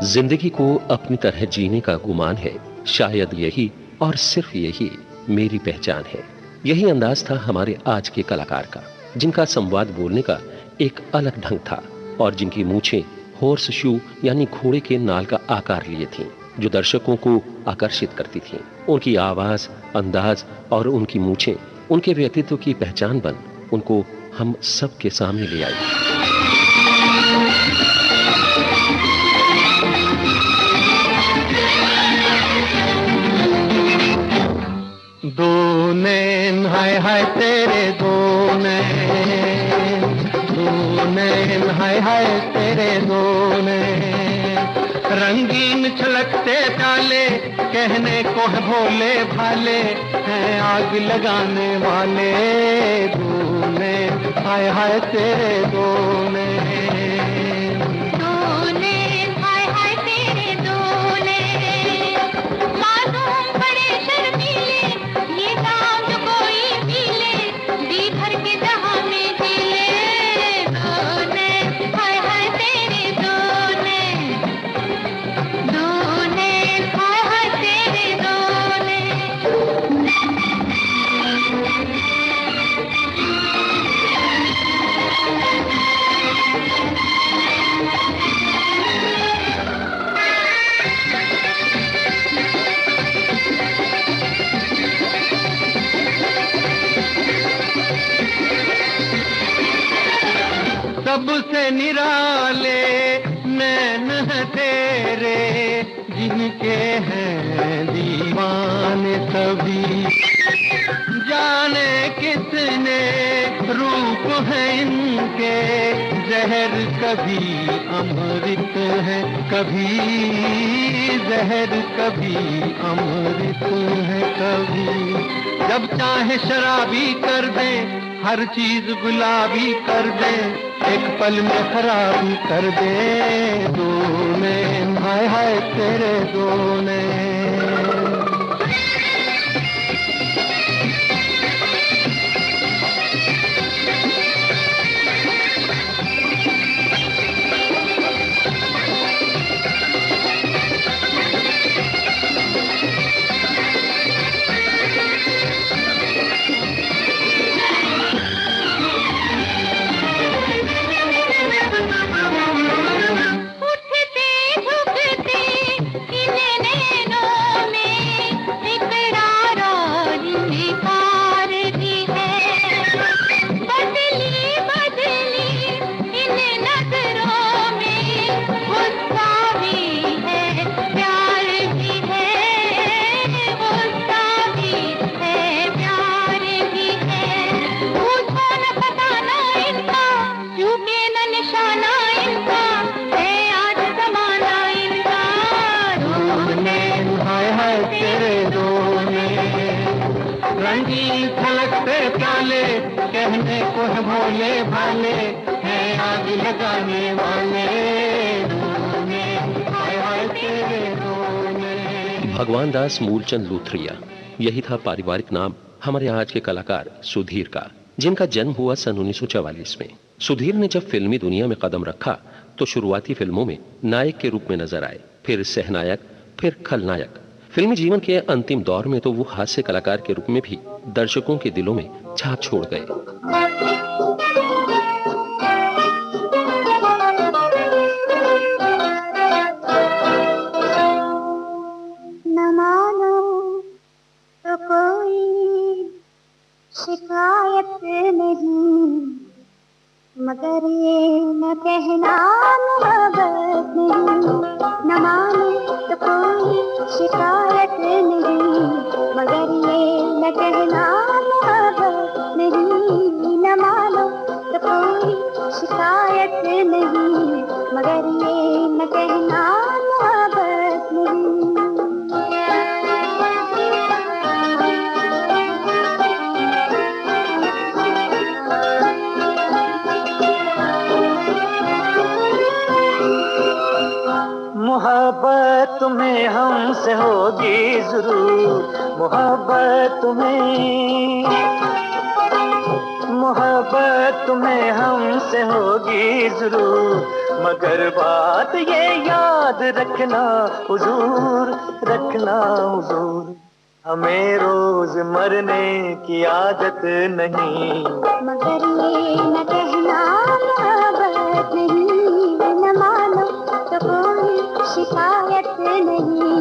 जिंदगी को अपनी तरह जीने का गुमान है, शायद यही और सिर्फ यही मेरी पहचान है। यही अंदाज था हमारे आज के कलाकार का, जिनका संवाद बोलने का एक अलग ढंग था और जिनकी मूछें हॉर्स शू यानी घोड़े के नाल का आकार लिए थीं, जो दर्शकों को आकर्षित करती थीं। उनकी आवाज, अंदाज और उनकी मूछें उनके व्यक्तित्व की पहचान बन उनको हम सबके सामने ले आई। दो नैन हाय हाय तेरे दो नैन हाय हाय तेरे दो नैन, रंगीन छलकते प्याले, कहने को है भोले भाले, हैं आग लगाने वाले। दो नैन हाय हाय तेरे दो नैन, सबसे निराले नैन है तेरे, जिनके हैं दीवाने सभी। जाने कितने रूप हैं इनके, जहर कभी अमृत है, कभी जहर कभी अमृत है कभी। जब चाहे शराबी कर दे, हर चीज गुलाबी कर दे, एक पल में खराबी कर दे। दो नैन हाय हाय तेरे दो नैन। रंगीन छलकते प्याले, कहने को है भोले भाले, हैं आग लगाने वाले। भगवान दास मूलचंद लूथरिया, यही था पारिवारिक नाम हमारे आज के कलाकार सुधीर का, जिनका जन्म हुआ सन 1944 में। सुधीर ने जब फिल्मी दुनिया में कदम रखा तो शुरुआती फिल्मों में नायक के रूप में नजर आए, फिर सहनायक, फिर खलनायक। फिल्मी जीवन के अंतिम दौर में तो वो हास्य कलाकार के रूप में भी दर्शकों के दिलों में छाप छोड़ गए। न मानो तो कोई शिकायत नहीं, मगर ये न कहना मोहब्बत नहीं। न मानो तो कोई शिकायत नहीं, मगर ये न कहना मोहब्बत नहीं। न मानो तो कोई शिकायत नहीं, मगर ये न कहना मोहब्बत नहीं। मोहब्बत तुम्हें हमसे होगी जरूर, मोहब्बत तुम्हें मोहब्बत तुम्हें हमसे होगी जरूर, मगर बात ये याद रखना हुजूर, रखना हुजूर, हमें रोज मरने की आदत नहीं। मगर ये न कहना मोहब्बत नहीं, न मानो तो कोई शिकायत नहीं।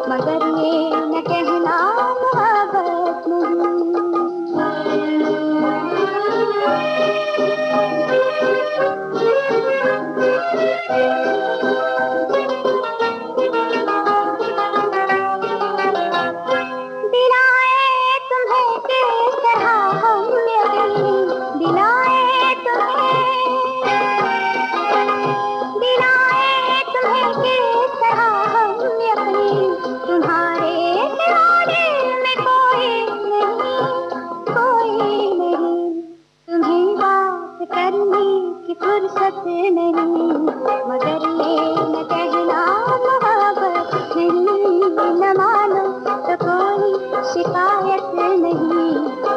मगर ये न कहना मोहब्बत नहीं। फुर्सत नहीं, मगर ये न कहना मोहब्बत नहीं, न मानो तो कोई शिकायत नहीं।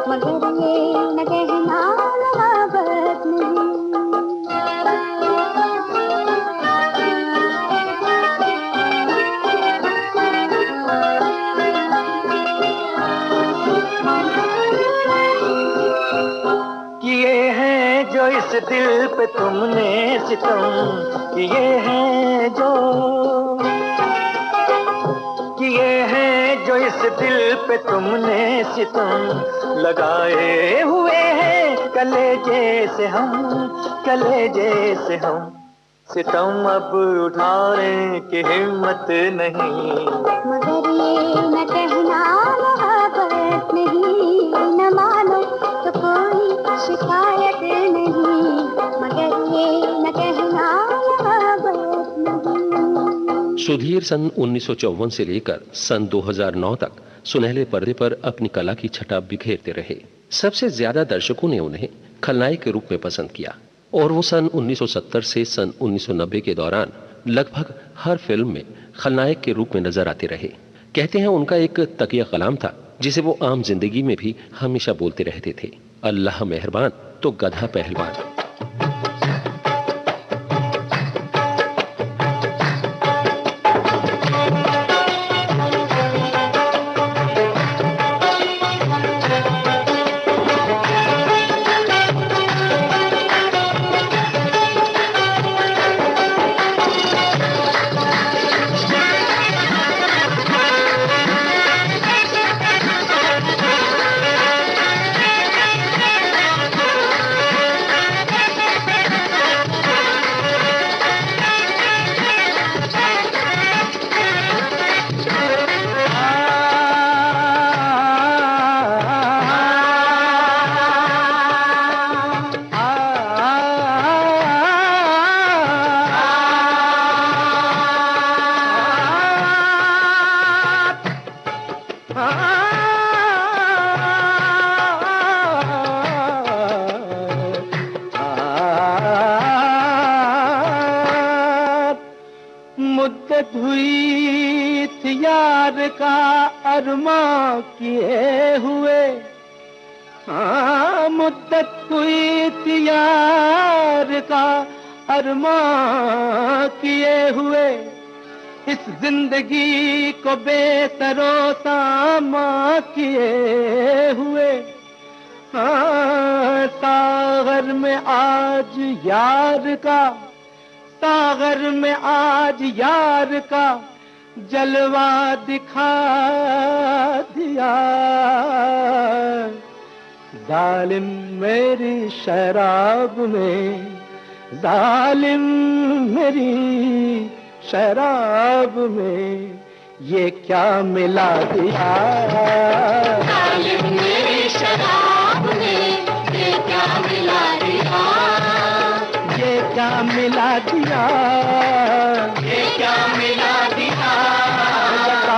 मगर ये न कहना मोहब्बत नहीं। इस दिल पे तुमने सितम किए हैं जो इस दिल पे तुमने सितम लगाए हुए हैं, कलेजे से हम सितम अब उठाने की हिम्मत नहीं। मगर ये न कहना मोहब्बत नहीं, न मानो तो कोई शिकायत नहीं। मगर ये न कहना मोहब्बत नहीं। सुधीर सन 1954 से लेकर सन 2009 तक सुनहले पर्दे पर अपनी कला की छटा बिखेरते रहे। सबसे ज्यादा दर्शकों ने उन्हें खलनायक के रूप में पसंद किया और वो सन 1970 से सन 1990 के दौरान लगभग हर फिल्म में खलनायक के रूप में नजर आते रहे। कहते हैं उनका एक तकिया कलाम था जिसे वो आम जिंदगी में भी हमेशा बोलते रहते थे, अल्लाह मेहरबान तो गधा पहलवान। मुद्दत हुई थी यार का अरमा किए हुए, हाँ मुद्दत हुई थी यार का अरमा किए हुए, इस जिंदगी को बेसरो सामा किए हुए। हाँ सागर में आज यार का, सागर में आज यार का जलवा दिखा दिया। जालिम मेरी शराब में, जालिम मेरी शराब में ये क्या मिला दिया। जालिम मेरी शराब में ये क्या मिला दिया। ये क्या मिला दिया, ये क्या मिला दिया,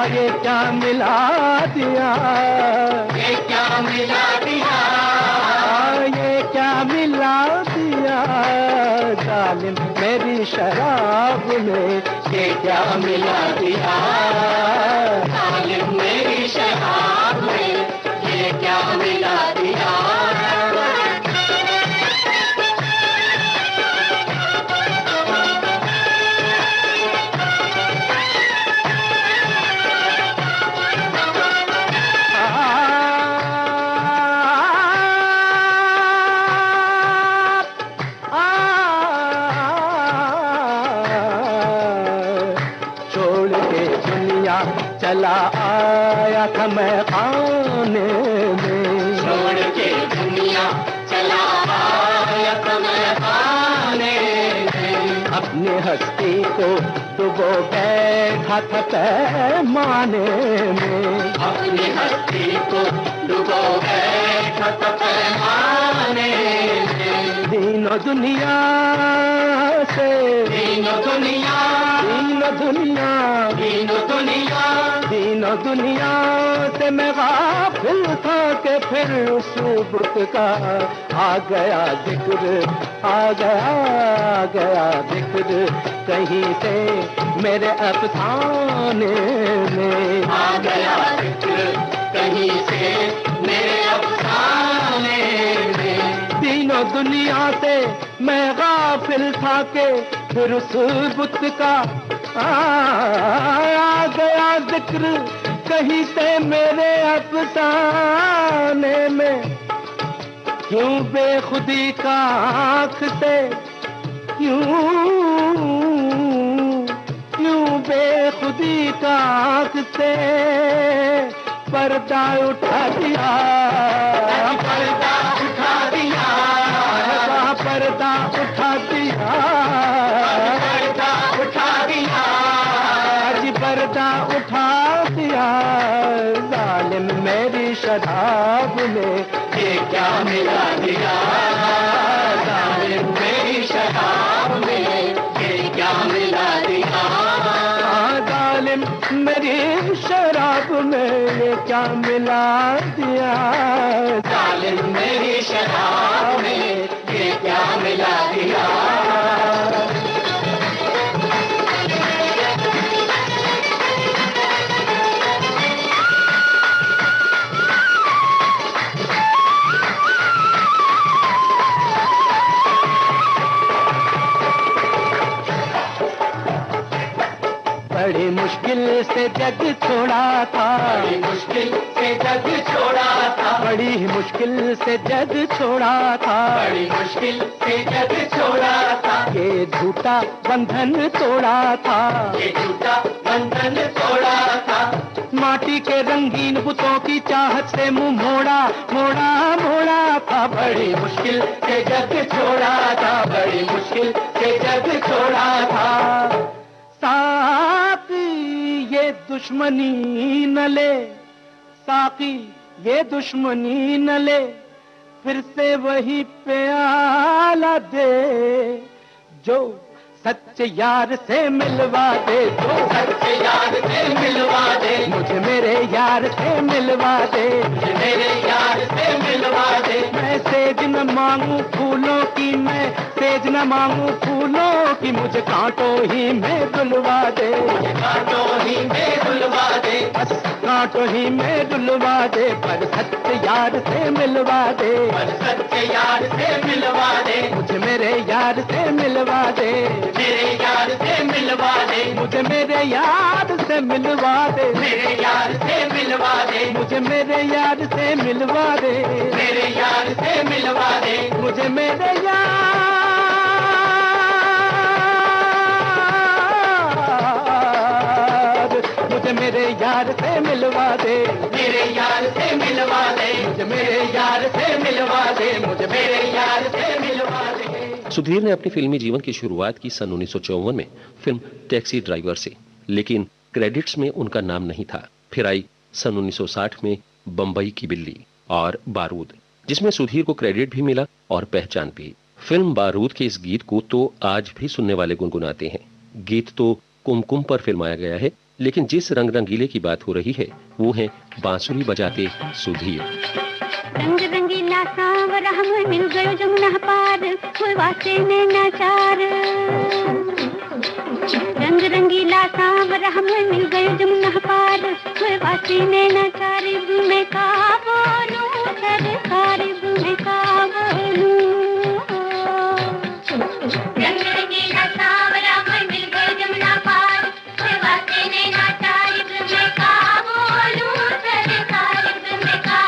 ये क्या मिला दिया, ये क्या मिला दिया, ये क्या मिला दिया। जालिम मेरी शराब में ये क्या मिला दिया। जालिम मेरी शराब में ये क्या मिला दिया। चला आया था मैं खाने में, छोड़ के दुनिया चला आया था मैं खाने में, अपनी हस्ती को डुबो बैठा था पैमाने में, अपनी हस्ती को डुबो बैठा था पैमाने में, दीनो दुनिया से, दीनो दुनिया, दीनो दुनिया, दीनो दुनिया, दीनो दुनिया से मैं गाफिल था कि फिर उस बुत का आ गया जिक्र, आ गया जिक्र कहीं से मेरे अफसाने में, आ गया जिक्र कहीं से मेरे अफसाने में, दीनो दुनिया से मैं गाफिल था कि फिर उस बुत का आ गया जिक्र कहीं से मेरे अफसाने में, क्यों बेखुदी का आँख से, क्यों बेखुदी का आँख से पर्दा उठा दिया, पर्दा उठा दिया, पर्दा उठा दिया, पर्दा उठा दिया, आज पर्दा उठा दिया, जालिम मेरी शराब में ये क्या मिला दिया, जालिम मेरी शराब में ये क्या मिला दिया, जालिम मेरी शराब में ये क्या मिला दिया, जालिम मेरी शराब में ये क्या मिला दिया, बड़ी मुश्किल से जग छोड़ा था, बड़ी मुश्किल से जग छोड़ा था, बड़ी मुश्किल से जग छोड़ा था, बड़ी मुश्किल से जग छोड़ा था, ये झूठा बंधन तोड़ा था, ये झूठा बंधन तोड़ा था, माटी के रंगीन बुतों की चाहत से मुंह मोड़ा मोड़ा मोड़ा था, बड़ी मुश्किल से जग छोड़ा था, बड़ी मुश्किल से जग छोड़ा था, साकी ये दुश्मनी न ले, साकी ये दुश्मनी न ले, फिर से वही प्याला दे, जो सच्चे यार से मिलवा दे, जो सच्चे यार से मिलवा दे, मुझे मेरे यार से मिलवा दे, मुझे मेरे यार से मिलवा दे, मैं सेज न मांगू फूलों की, मैं सेज न मांगू फूलों की, मुझे कांटों ही में दुलवा दे, मुझे कांटों ही में दुलवा दे, बस कांटों ही में दुलवा दे, पर सच्चे यार से मिलवा दे, पर सच्चे यार से मिलवा दे, मुझे मेरे यार से मिलवा दे, मेरे यार से मिलवा दे, मुझे मेरे यार से मिलवा दे, मेरे यार से मिलवा दे, मुझे मेरे यार से मिलवा दे, मेरे यार से मिलवा दे, मुझे मेरे यार, मुझे मेरे यार से मिलवा दे, मेरे यार से मिलवा दे, मुझे मेरे यार से मिलवा दे, मुझे मेरे यार से मिलवा दे। सुधीर ने अपनी फिल्मी जीवन की शुरुआत की सन 1954 में फिल्म टैक्सी ड्राइवर से, लेकिन क्रेडिट्स में उनका नाम नहीं था। फिर आई सन 1960 में बंबई की बिल्ली और बारूद, जिसमें सुधीर को क्रेडिट भी मिला और पहचान भी। फिल्म बारूद के इस गीत को तो आज भी सुनने वाले गुनगुनाते हैं। गीत तो कुमकुम पर फिल्माया गया है, लेकिन जिस रंग रंगीले की बात हो रही है वो है बांसुरी बजाते सुधीर। रंग रंगीला सांवरा हमें मिल गयो जमुना पार, कोई वास्ते में नाचार। रंग रंगीला सांवरा हमें मिल गयो जमुना पार, कोई वास्ते में नाचार। मैं का बोलूं सरकार, मैं का बोलूं। रंग रंगीला सांवरा हमें मिल गयो जमुना पार, कोई वास्ते में नाचार। मैं का बोलूं सरकार, मैं का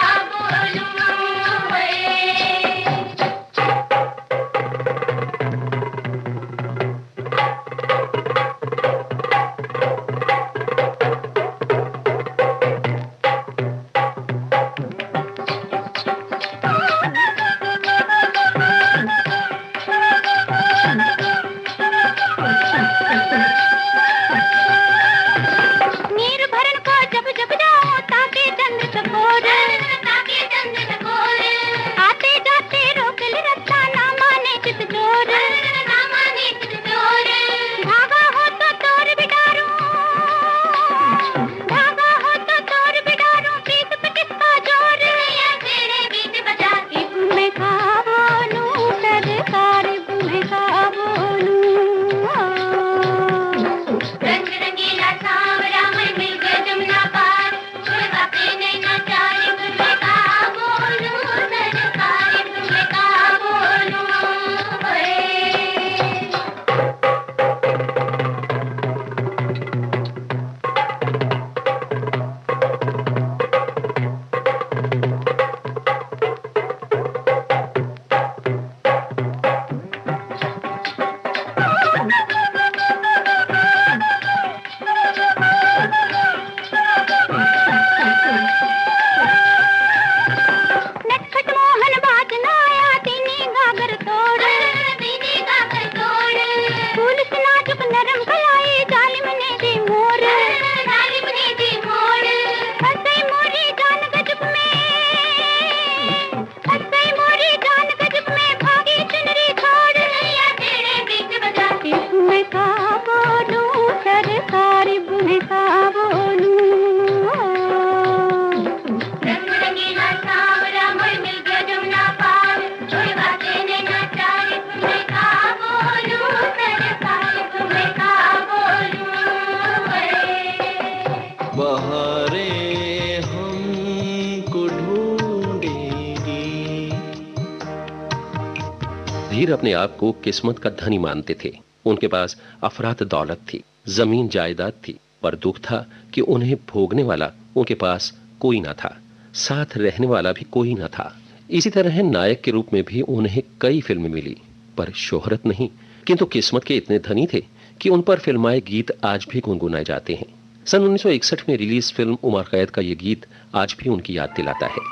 वीर अपने आप को किस्मत का धनी मानते थे। उनके पास अफरात दौलत थी, जमीन जायदाद थी, पर दुख था कि उन्हें भोगने वाला उनके पास कोई ना था, साथ रहने वाला भी कोई ना था। इसी तरह नायक के रूप में भी उन्हें कई फिल्में मिली, पर शोहरत नहीं। किंतु किस्मत के इतने धनी थे कि उन पर फिल्माए गीत आज भी गुनगुनाए जाते हैं। सन 1961 में रिलीज फिल्म उमर कैद का ये गीत आज भी उनकी याद दिलाता है।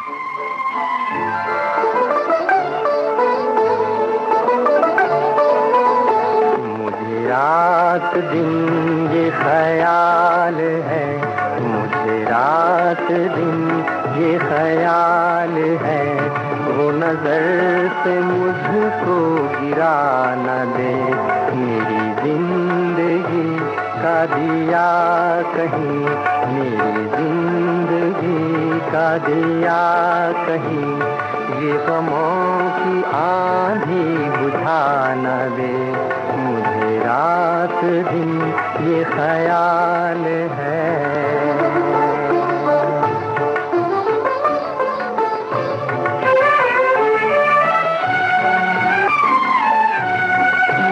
मुझे रात दिन ये ख्याल है, मुझे रात दिन ये ख्याल है, वो नजर से मुझको गिरा न दे, मेरी जिंदगी का दिया कहीं, मेरी जिंदगी का दिया कहीं, ये गमों की आंधी बुझा न दे, मुझे रात दिन ये ख्याल है।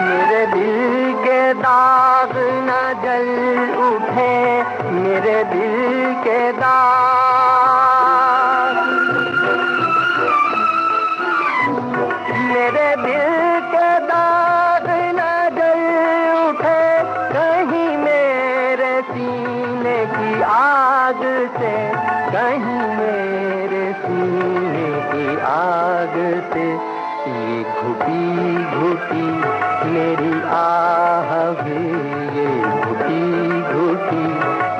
मेरे दिल के दाग न जल उठे, मेरे दिल के दाग, मेरे दिल के दाग न जल उठे, कहीं मेरे सीने की आग से, कहीं मेरे सीने की आग से, ये घुटी घुटी मेरी आह भी, ये घुटी घुटी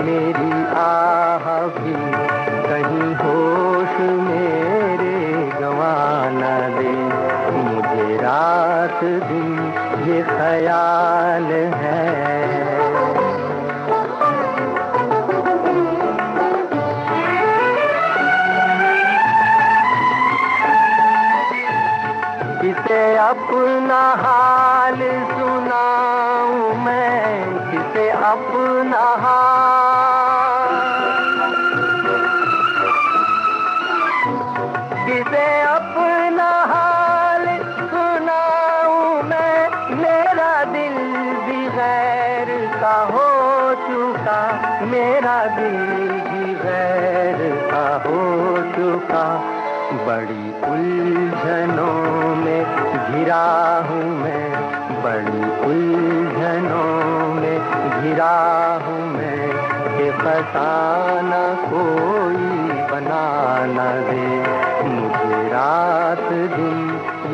मेरी आह भी, कहीं होश मेरे गंवा न दे, मुझे रात दिन ये ख्याल है। किसे अपना हाल सुनाऊं मैं, किसे अपना हाल, किसे अपना हाल सुनाऊं मैं, मेरा दिल भी गैर का हो चुका, मेरा दिल भी गैर का हो चुका, बड़ी उलझनों में घिरा हूँ मैं, बड़ी उलझनों में घिरा हूँ मैं, कि फसाना कोई बना न दे, मुझे रात दिन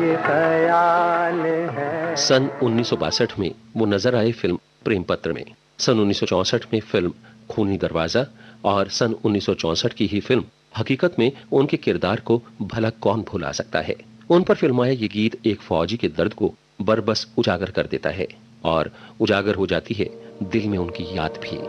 ये ख्याल है। सन 1962 में वो नजर आए फिल्म प्रेम पत्र में, सन 1964 में फिल्म खूनी दरवाजा और सन 1964 की ही फिल्म हकीकत में उनके किरदार को भला कौन भुला सकता है। उन पर फिल्माया ये गीत एक फौजी के दर्द को बरबस उजागर कर देता है और उजागर हो जाती है दिल में उनकी याद भी।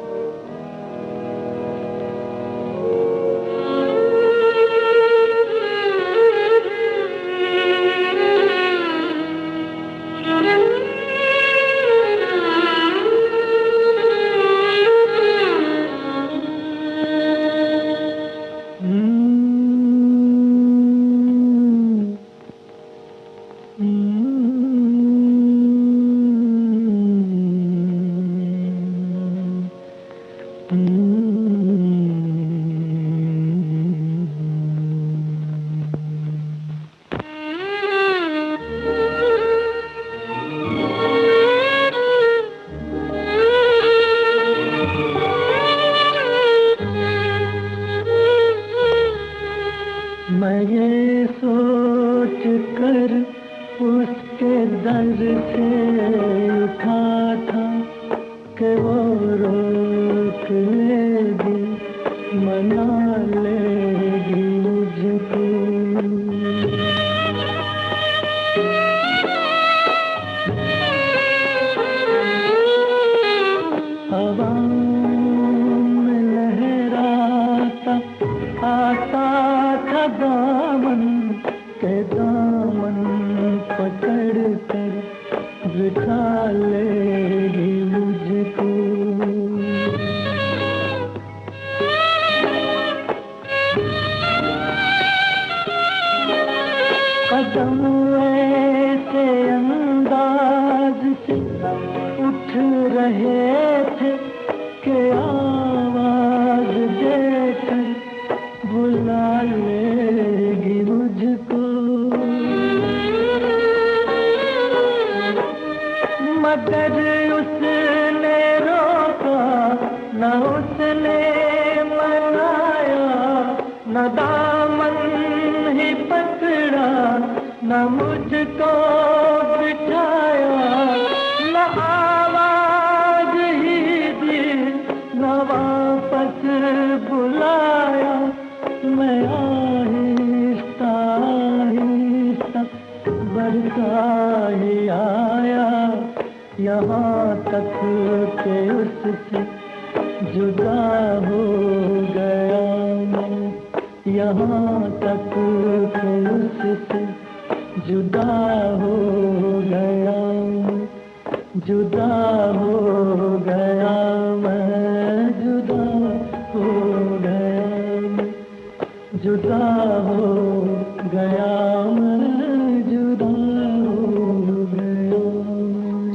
मैं ये सोच कर उसके दर से उठा था कि वो रोक लेगी, मना लेगी मुझको। हवा में लहराता आता था दामन के, दामन पकड़ कर बिठा लेगी मुझको। कदम ऐसे के आवाज देकर बुला लेगी मुझको, मगर उसने रोका न उसने मनाया, न दामन ही पकड़ा न मुझको बिठाया, न आवाज ही दी न वापस बुलाया। मैं आहिस्ता आहिस्ता बढ़ता ही आया, यहाँ तक के उससे जुदा हो गया मैं, यहाँ तक के उससे जुदा हो गया मैं, जुदा हो गया मैं, जुदा हो गया मैं, जुदा हो गया मैं, जुदा हो गया।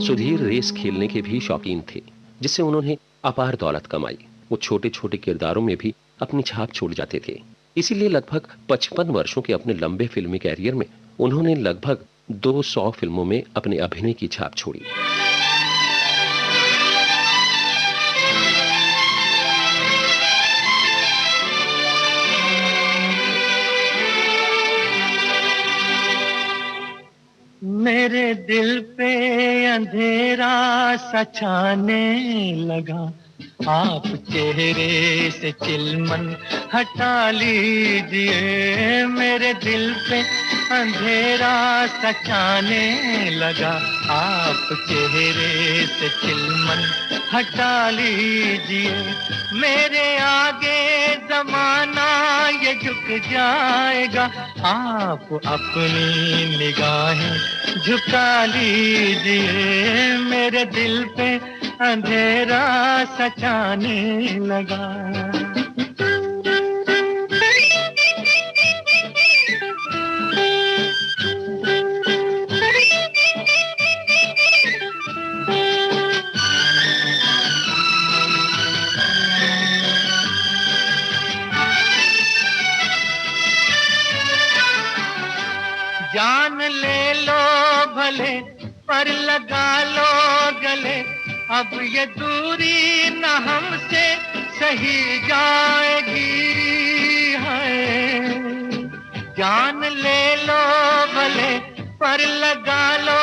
सुधीर रेस खेलने के भी शौकीन थे, जिससे उन्होंने अपार दौलत कमाई। वो छोटे छोटे किरदारों में भी अपनी छाप छोड़ जाते थे। इसीलिए लगभग 55 वर्षों के अपने लंबे फिल्मी कैरियर में उन्होंने लगभग 200 फिल्मों में अपने अभिनय की छाप छोड़ी। मेरे दिल पे अंधेरा सा छाने लगा, आप चेहरे से चिलमन हटा लीजिए। मेरे दिल पे अंधेरा सा छाने लगा, आप चेहरे से चिलमन हटा लीजिए। मेरे आगे जमाना ये झुक जाएगा, आप अपनी निगाहें झुका लीजिए। मेरे दिल पे अंधेरा सा छाने लगा। जान ले लो भले पर लगा लो गले, अब ये दूरी न हमसे सही जाएगी है। जान ले लो भले पर लगा लो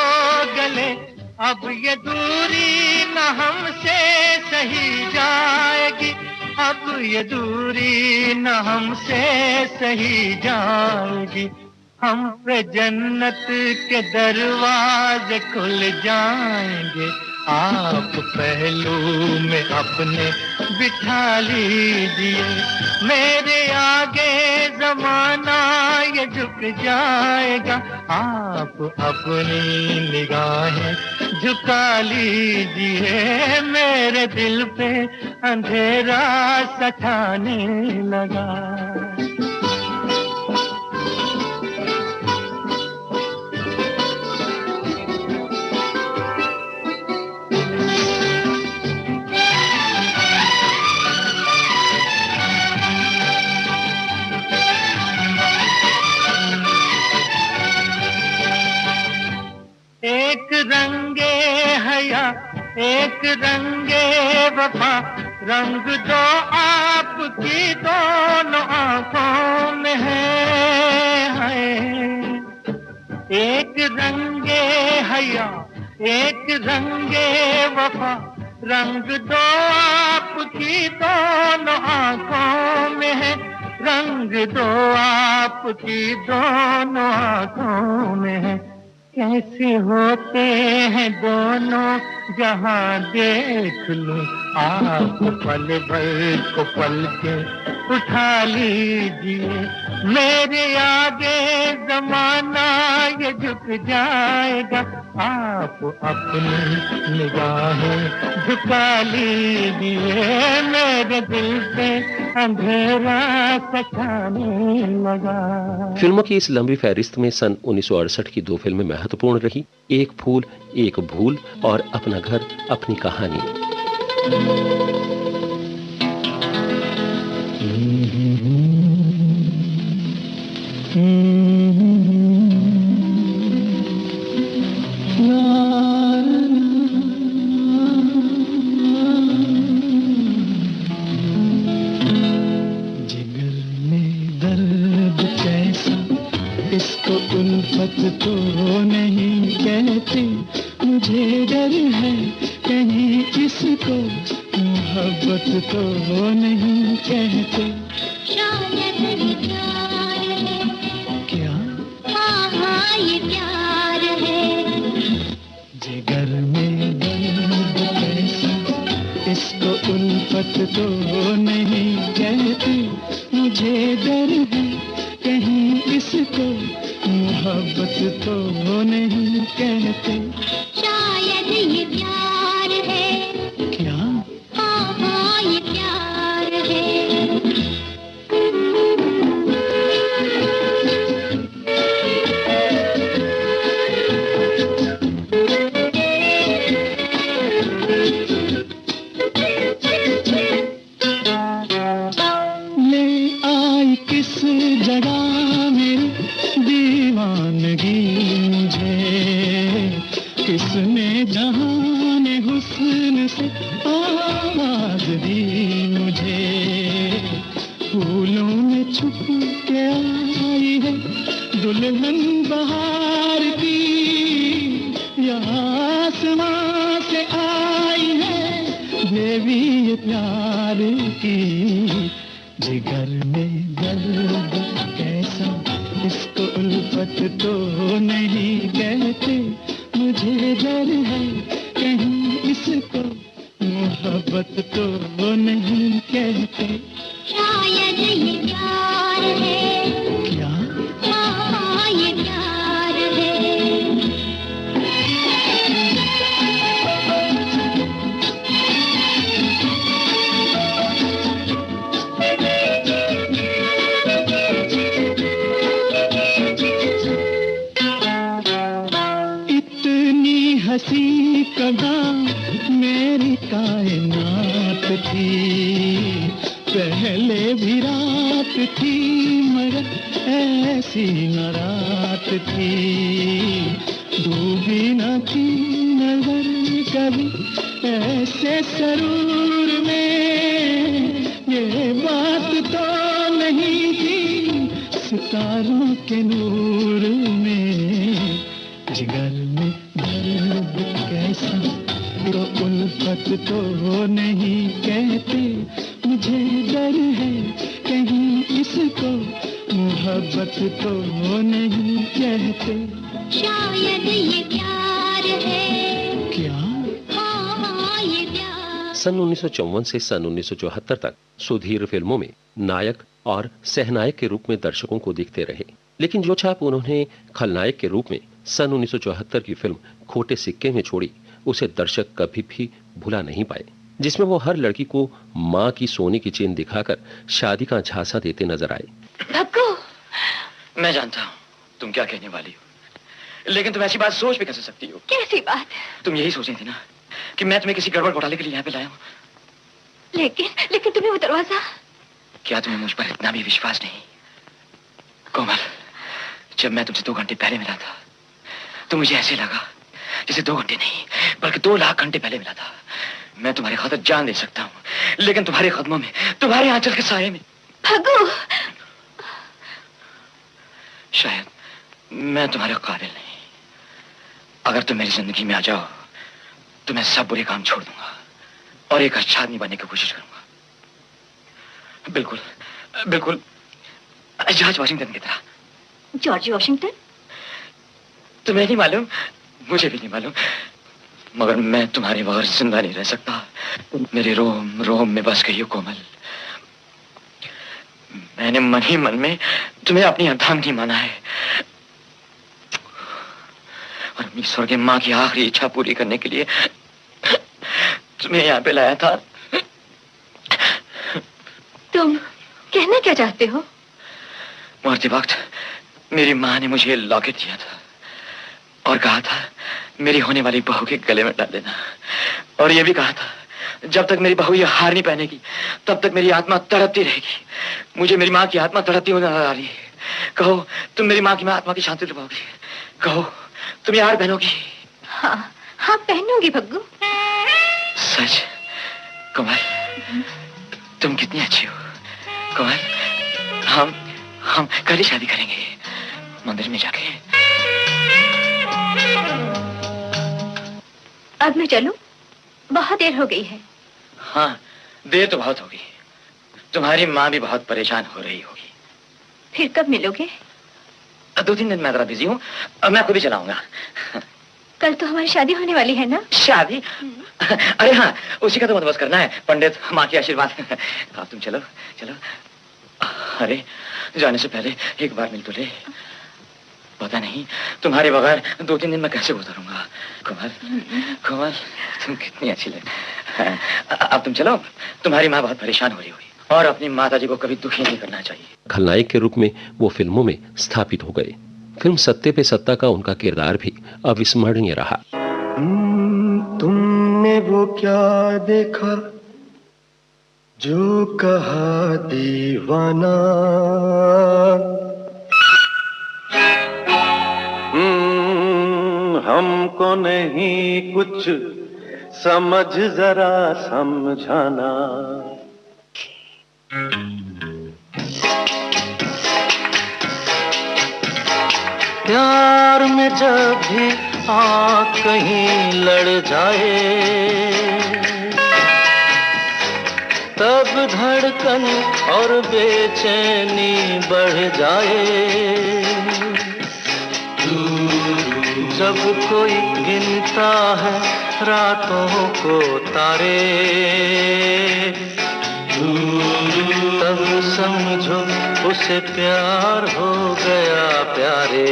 गले, अब ये दूरी न हमसे सही जाएगी, अब ये दूरी न हमसे सही जाएगी। हम पे जन्नत के दरवाजे खुल जाएंगे, आप पहलू में अपने बिठा लीजिए। मेरे आगे जमाना ये झुक जाएगा, आप अपनी निगाहें झुका लीजिए। मेरे दिल पे अंधेरा सा छाने लगा। एक रंगे हया एक रंगे वफा, रंग दो आपकी दोनों आंखों में है। एक रंगे हया एक रंगे वफा, रंग दो आपकी दोनों आंखों में है। रंग दो आपकी दोनों आंखों में है। कैसे होते हैं दोनों जहां देख लूं, आप पल भर को पल के उठा लीजिए। मेरे आगे जमाना ये झुक जाएगा, आप अपनी निगाहें झुका लीजिए। मेरे दिल पे अंधेरा सा छाने लगा। फिल्मों की इस लंबी फहरिस्त में सन 1968 की 2 फिल्में महत्वपूर्ण रही, एक फूल एक भूल और अपना घर अपनी कहानी। मोहब्बत तो नहीं कहते, मुझे डर है कहीं इसको मोहब्बत तो नहीं कहते। शायद ये प्यार है। क्या? हाँ हाँ ये प्यार है। जिगर में दर्द कैसा, इसको उल्फत तो नहीं कहते, मुझे डर है कहीं इसको मोहब्बत तो नहीं कहते। शायद ये प्यार है। क्या? हाँ हाँ ये प्यार है। ले आई किस जगह मेरी दीवानगी मुझे, किसने जहाने हुस्न से आवाज दी मुझे। फूलों में छुप के आई है दुल्हन बहार की, या आसमां से आई है देवी ये प्यार की। जिगर में दर्द कैसा, इसको उल्फत तो नहीं कहते, मुझे डर है कहीं इसको मोहब्बत तो नहीं कहते। शायद ये प्यार है। क्या? हाँ हाँ ये प्यार है। इतनी हंसी कदा मेरी कायनात थी, पहले भी रात थी मगर ऐसी न रात थी। डूबी न थी नजर कभी ऐसे सरूर में, ये बात तो नहीं थी सितारों के नूर में। जिगर में दर्द कैसा, तो उल्फत तो नहीं कहते, मुझे डर है कहीं इसको मोहब्बत तो नहीं कहते। शायद ये प्यार है। क्या? हाँ हाँ ये प्यार। सन 1954 से सन 1974 तक सुधीर फिल्मों में नायक और सहनायक के रूप में दर्शकों को देखते रहे, लेकिन जो छाप उन्होंने खलनायक के रूप में सन 1974 की फिल्म खोटे सिक्के में छोड़ी, उसे दर्शक कभी भी भुला नहीं पाए, जिसमें वो हर लड़की को माँ की सोने की चेन दिखाकर शादी का झांसा देते नजर आए। भक्कू, मैं जानता हूँ तुम क्या कहने वाली हो, लेकिन तुम ऐसी बात सोच भी कैसे सकती हो? कैसी बात? तुम यही सोच रही थी ना कि मैं तुम्हें किसी गड़बड़ घोटाले के लिए यहाँ पे लाया हूँ। लेकिन तुम्हें वो दरवाजा। क्या तुम्हें मुझ पर इतना भी विश्वास नहीं? कोमल, जब मैं तुमसे 2 घंटे पहले मिला था तो मुझे ऐसे लगा जैसे 2 घंटे नहीं बल्कि 2 लाख घंटे पहले मिला था। मैं तुम्हारे खातिर जान दे सकता हूँ, लेकिन तुम्हारे कदमों में, तुम्हारे आंचल के साये में। भगू, शायद मैं तुम्हारे काबिल नहीं। अगर तुम मेरी जिंदगी में आ जाओ तो मैं सब बुरे काम छोड़ दूंगा और एक अच्छा आदमी बनने की कोशिश करूंगा। बिल्कुल बिल्कुल जॉर्ज वॉशिंगटन की तरह। George Washington? तुम्हें नहीं मालूम, मुझे भी नहीं मालूम, मगर मैं तुम्हारे बगैर जिंदा नहीं रह सकता। मेरे रोम रोम में बस गई हो कोमल। मैंने मन ही मन में तुम्हें अपनी अर्धांगिनी माना है और अपनी स्वर्गीय माँ की आखिरी इच्छा पूरी करने के लिए तुम्हें यहाँ पे लाया था। तुम कहना क्या चाहते हो? मरते वक्त मेरी माँ ने मुझे लॉकेट दिया था और कहा था मेरी होने वाली बहू के गले में डाल देना, और ये भी कहा था जब तक मेरी बहू ये हार नहीं पहनेगी तब तक मेरी आत्मा तड़पती रहेगी। मुझे मेरी माँ की आत्मा तड़पती हुई नजर आ रही है। कहो तुम मेरी माँ की आत्मा की शांति दिलवाओगी? कहो तुम ये हार पहनोगी? हाँ हाँ पहनूंगी भग्गू। सच? कमल तुम कितनी अच्छी हो कमल। हम कल ही शादी करेंगे मंदिर में जाके। अब मैं चलूं? बहुत देर हो गई है। हाँ, देर तो बहुत होगी। तुम्हारी माँ भी बहुत परेशान हो रही होगी। फिर कब मिलोगे? 2-3 दिन मैं जरा बिजी हूँ, मैं खुद ही चलाऊंगा। कल तो हमारी शादी होने वाली है ना? शादी? अरे हाँ, उसी का तो बंदोबस्त करना है। पंडित, माँ के आशीर्वाद। अब तुम चलो चलो। अरे जाने से पहले एक बार मिल तो ले। पता नहीं तुम्हारे बगैर 2-3 दिन मैं कैसे गुजारूंगा। कोमल, कोमल, तुम कितनी अच्छी लग। अब तुम चलो, तुम्हारी माँ बहुत परेशान हो रही होगी और अपनी माताजी को कभी दुखी नहीं करना चाहिए। खलनायक के रूप में वो फिल्मों में स्थापित हो गए। फिल्म सत्ते पे सत्ता का उनका किरदार भी अविस्मरणीय रहा। तुमने वो क्या देखा जो कहा दीवाना, हमको नहीं कुछ समझ जरा समझाना। प्यार में जब भी आँख कहीं लड़ जाए, तब धड़कन और बेचैनी बढ़ जाए। जब कोई गिनता है रातों को तारे, तब समझो उसे प्यार हो गया प्यारे।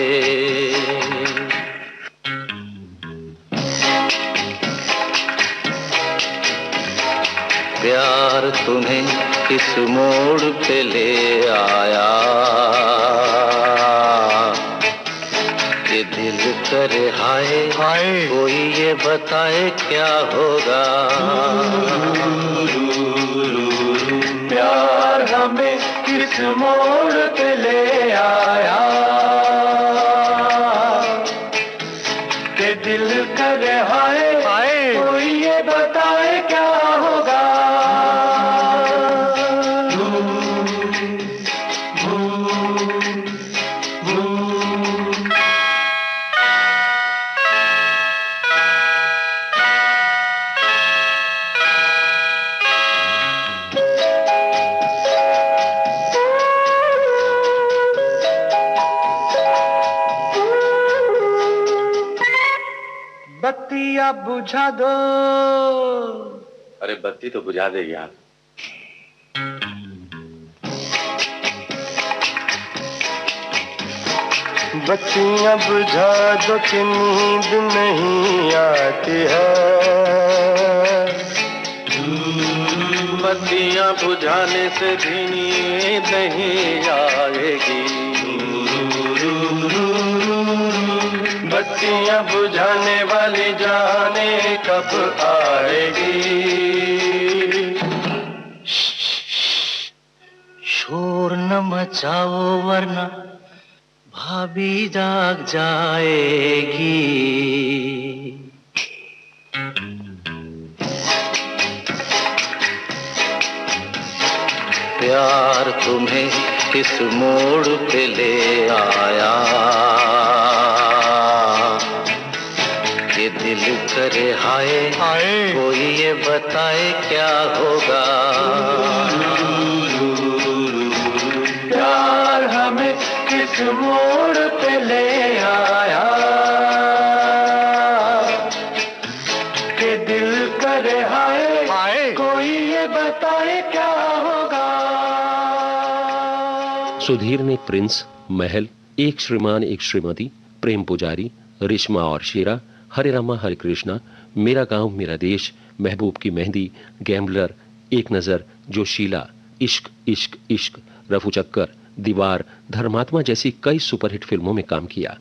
प्यार तुम्हें किस मोड़ पे ले आया, ये दिल करे हाय हाय, कोई ये बताए क्या होगा। प्यार हमें किस मोड़ पे ले आया, ये दिल करे हाय हाय, कोई ये बताए क्या होगा। बत्तियाँ बुझा दो। अरे बत्ती तो बुझा देगी आप। बत्तियाँ बुझा दो कि नींद नहीं आती है, बत्तियाँ बुझाने से भी नींद नहीं आएगी। बत्तियाँ बुझाने वाली जाने कब आएगी। शोर न मचाओ वरना भाभी जाग जाएगी। प्यार तुम्हें किस मोड़ पे ले आया, ये दिल करे हाय हाय, कोई ये बताए क्या होगा। प्यार हमें किस मोड़ पे ले आया, ये दिल करे हाय हाय, कोई ये बताए क्या होगा। सुधीर ने प्रिंस, महल, एक श्रीमान एक श्रीमती, प्रेम पुजारी, रिश्मा और शीरा, हरे रामा हरे कृष्णा, मेरा गांव मेरा देश, महबूब की मेहंदी, गैम्बलर, एक नजर, जोशीला, इश्क इश्क इश्क, रफू चक्कर, दीवार, धर्मात्मा जैसी कई सुपरहिट फिल्मों में काम किया।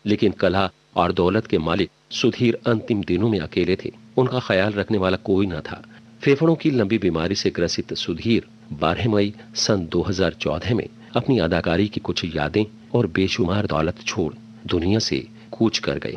लेकिन कला और दौलत के मालिक सुधीर अंतिम दिनों में अकेले थे। उनका ख्याल रखने वाला कोई न था। फेफड़ों की लंबी बीमारी से ग्रसित सुधीर 12 मई सन 2014 में अपनी अदाकारी की कुछ यादें और बेशुमार दौलत छोड़ दुनिया से कूच कर गए।